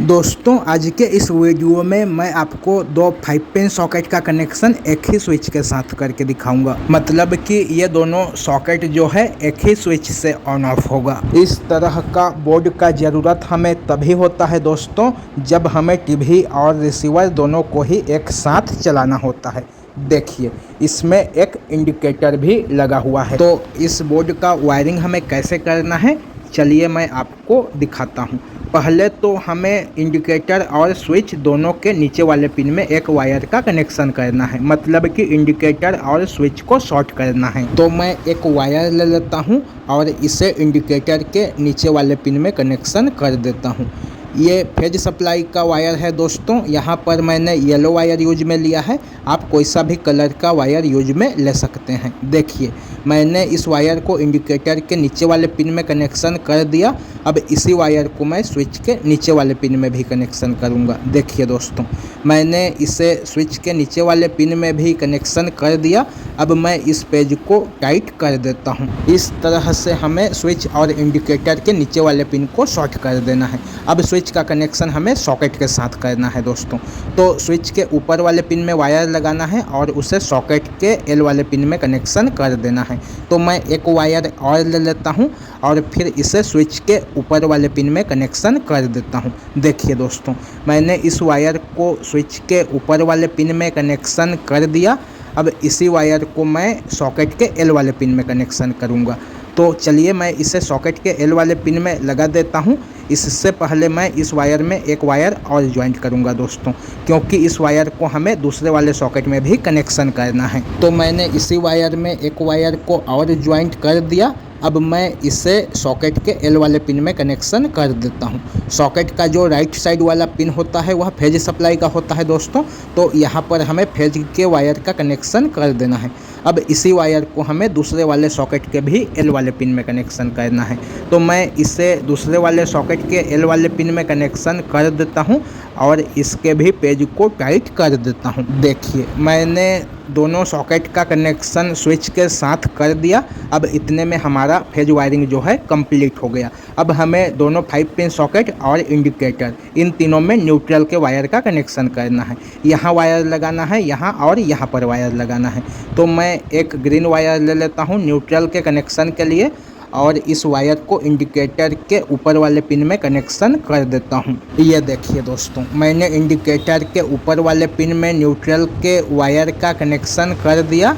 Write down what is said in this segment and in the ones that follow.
दोस्तों आज के इस वीडियो में मैं आपको दो 5 पिन सॉकेट का कनेक्शन एक ही स्विच के साथ करके दिखाऊंगा। मतलब कि ये दोनों सॉकेट जो है एक ही स्विच से ऑन ऑफ होगा। इस तरह का बोर्ड का ज़रूरत हमें तभी होता है दोस्तों जब हमें टीवी और रिसीवर दोनों को ही एक साथ चलाना होता है। देखिए इसमें एक इंडिकेटर भी लगा हुआ है। तो इस बोर्ड का वायरिंग हमें कैसे करना है चलिए मैं आपको दिखाता हूँ। पहले तो हमें इंडिकेटर और स्विच दोनों के नीचे वाले पिन में एक वायर का कनेक्शन करना है। मतलब कि इंडिकेटर और स्विच को शॉर्ट करना है। तो मैं एक वायर ले लेता हूँ और इसे इंडिकेटर के नीचे वाले पिन में कनेक्शन कर देता हूँ। ये फेज सप्लाई का वायर है दोस्तों। यहाँ पर मैंने येलो वायर यूज में लिया है। आप कोई सा भी कलर का वायर यूज में ले सकते हैं। देखिए मैंने इस वायर को इंडिकेटर के नीचे वाले पिन में कनेक्शन कर दिया। अब इसी वायर को मैं स्विच के नीचे वाले पिन में भी कनेक्शन करूँगा। देखिए दोस्तों मैंने इसे स्विच के नीचे वाले पिन में भी कनेक्शन कर दिया। अब मैं इस पेज को टाइट कर देता हूँ। इस तरह से हमें स्विच और इंडिकेटर के नीचे वाले पिन को शॉर्ट कर देना है। अब स्विच का कनेक्शन हमें सॉकेट के साथ करना है दोस्तों। तो स्विच के ऊपर वाले पिन में वायर लगाना है और उसे सॉकेट के एल वाले पिन में कनेक्शन कर देना है। तो मैं एक वायर और ले लेता हूँ और फिर इसे स्विच के ऊपर वाले पिन में कनेक्शन कर देता हूँ। देखिए दोस्तों मैंने इस वायर को स्विच के ऊपर वाले पिन में कनेक्शन कर दिया। अब इसी वायर को मैं सॉकेट के एल वाले पिन में कनेक्शन करूँगा। तो चलिए मैं इसे सॉकेट के एल वाले पिन में लगा देता हूँ। इससे पहले मैं इस वायर में एक वायर और ज्वाइंट करूँगा दोस्तों, क्योंकि इस वायर को हमें दूसरे वाले सॉकेट में भी कनेक्शन करना है। तो मैंने इसी वायर में एक वायर को और ज्वाइंट कर दिया। अब मैं इसे सॉकेट के एल वाले पिन में कनेक्शन कर देता हूँ। सॉकेट का जो राइट साइड वाला पिन होता है वह फेज सप्लाई का होता है दोस्तों। तो यहाँ पर हमें फेज के वायर का कनेक्शन कर देना है। अब इसी वायर को हमें दूसरे वाले सॉकेट के भी एल वाले पिन में कनेक्शन करना है। तो मैं इसे दूसरे वाले सॉकेट के एल वाले पिन में कनेक्शन कर देता हूँ और इसके भी पेज को टाइट कर देता हूँ। देखिए मैंने दोनों सॉकेट का कनेक्शन स्विच के साथ कर दिया। अब इतने में हमारा फेज वायरिंग जो है कंप्लीट हो गया। अब हमें दोनों 5 पिन सॉकेट और इंडिकेटर इन तीनों में न्यूट्रल के वायर का कनेक्शन करना है। यहाँ वायर लगाना है, यहाँ और यहाँ पर वायर लगाना है। तो मैं एक ग्रीन वायर ले लेता हूँ न्यूट्रल के कनेक्शन के लिए और इस वायर को इंडिकेटर के ऊपर वाले पिन में कनेक्शन कर देता हूँ। ये देखिए दोस्तों मैंने इंडिकेटर के ऊपर वाले पिन में न्यूट्रल के वायर का कनेक्शन कर दिया।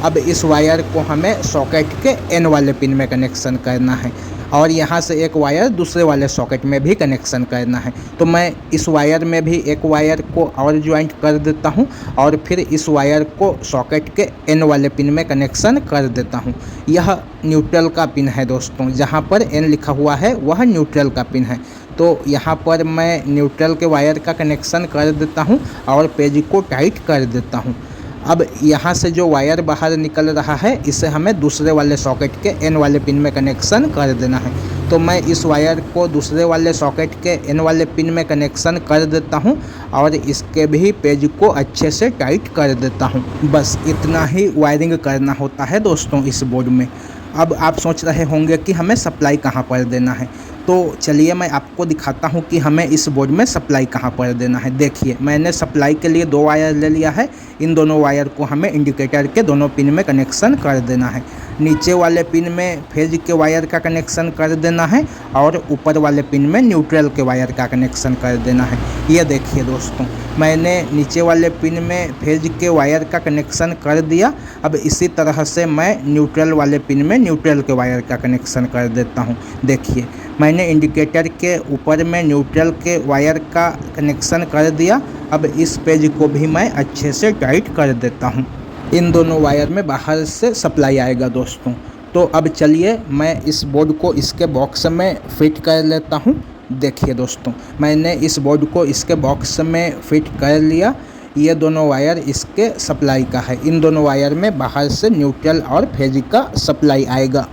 अब इस वायर को हमें सॉकेट के एन वाले पिन में कनेक्शन करना है और यहाँ से एक वायर दूसरे वाले सॉकेट में भी कनेक्शन करना है। तो मैं इस वायर में भी एक वायर को और ज्वाइंट कर देता हूँ और फिर इस वायर को सॉकेट के एन वाले पिन में कनेक्शन कर देता हूँ। यह न्यूट्रल का पिन है दोस्तों। जहाँ पर एन लिखा हुआ है वह न्यूट्रल का पिन है। तो यहाँ पर मैं न्यूट्रल के वायर का कनेक्शन कर देता हूँ और पेज को टाइट कर देता हूँ। अब यहाँ से जो वायर बाहर निकल रहा है इसे हमें दूसरे वाले सॉकेट के एन वाले पिन में कनेक्शन कर देना है। तो मैं इस वायर को दूसरे वाले सॉकेट के एन वाले पिन में कनेक्शन कर देता हूँ और इसके भी पेज को अच्छे से टाइट कर देता हूँ। बस इतना ही वायरिंग करना होता है दोस्तों इस बोर्ड में। अब आप सोच रहे होंगे कि हमें सप्लाई कहाँ पर देना है। तो चलिए मैं आपको दिखाता हूँ कि हमें इस बोर्ड में सप्लाई कहाँ पर देना है। देखिए मैंने सप्लाई के लिए 2 वायर ले लिया है। इन दोनों वायर को हमें इंडिकेटर के दोनों पिन में कनेक्शन कर देना है। नीचे वाले पिन में फेज के वायर का कनेक्शन कर देना है और ऊपर वाले पिन में न्यूट्रल के वायर का कनेक्शन कर देना है। ये देखिए दोस्तों मैंने नीचे वाले पिन में फेज के वायर का कनेक्शन कर दिया। अब इसी तरह से मैं न्यूट्रल वाले पिन में न्यूट्रल के वायर का कनेक्शन कर देता हूँ। देखिए मैंने इंडिकेटर के ऊपर में न्यूट्रल के वायर का कनेक्शन कर दिया। अब इस पेज को भी मैं अच्छे से टाइट कर देता हूँ। इन दोनों वायर में बाहर से सप्लाई आएगा दोस्तों। तो अब चलिए मैं इस बोर्ड को इसके बॉक्स में फिट कर लेता हूँ। देखिए दोस्तों मैंने इस बोर्ड को इसके बॉक्स में फिट कर लिया। ये दोनों वायर इसके सप्लाई का है। इन दोनों वायर में बाहर से न्यूट्रल और फेज का सप्लाई आएगा।